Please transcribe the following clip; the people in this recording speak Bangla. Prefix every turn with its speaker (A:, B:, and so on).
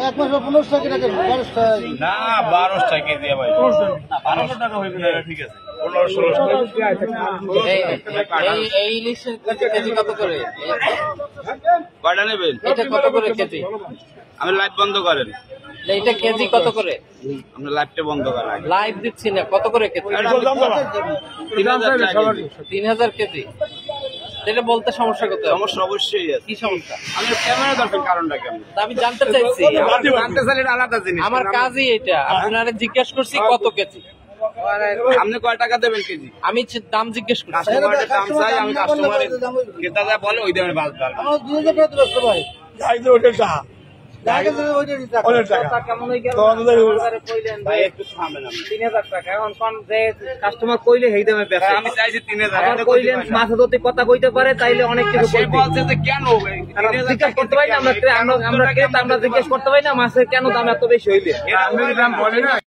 A: এক মাস 1500 টাকা কেজি, 1200 টাকা।
B: না 1200 টাকা কেজি ভাই, 1200 টাকা হইবে না, ঠিক আছে 1500-1600
C: এই ইলিশের কেজি কত করে?
B: কয়টা নেবেন?
C: এটা কত করে কেজি?
B: আমি লাইভ বন্ধ করেন,
C: এটা কেজি কত করে?
B: আপনি লাইভটা বন্ধ করেন।
C: লাইভ দিচ্ছি না, কত করে কেজি?
B: 3000 টাকা কেজি।
C: 3000 কেজি। এটা বলতে সমস্যা কোথায়?
B: সমস্যা অবশ্যই আছে।
C: কি সমস্যা?
B: আমি ক্যামেরা দরকার, কারণটা কেমন
C: তা আমি জানতে চাইছি,
B: জানতে চাইলে এটা আলাদা জিনিস।
C: আমার কাজই এটা, আপনারা জিজ্ঞেস করছি কত কেজি।
B: আপনি কয় টাকা দেবেন কেজি?
C: আমি দাম জিজ্ঞেস করছি।
B: কাস্টমারের দাম চাই, আমি কাস্টমারের ক্রেতা যা বলে ওই দামে বাস ডাল।
A: আমার 2000 টাকা দিতে ভাই। টাকা দিলে ওইটা দিতে টাকা।
C: কেমন হয়ে গেল?
B: ভাই একটু থামেন আপনি।
C: 3000 টাকা। এখন কোন যে কাস্টমার কইলে সেই দামে বেচে।
B: আমি চাইছি 3000।
C: আবার কইলেন মাথা ধরতে কথা কইতে পারে, তাইলে অনেক কিছু
B: সে
C: কইবে।
B: বলছে যে কেন
C: জিজ্ঞেস করতে পারি না, আমরা জিজ্ঞেস করতে পারি না মাছের কেন দাম এত বেশি হইবে।
B: দাম বলে না।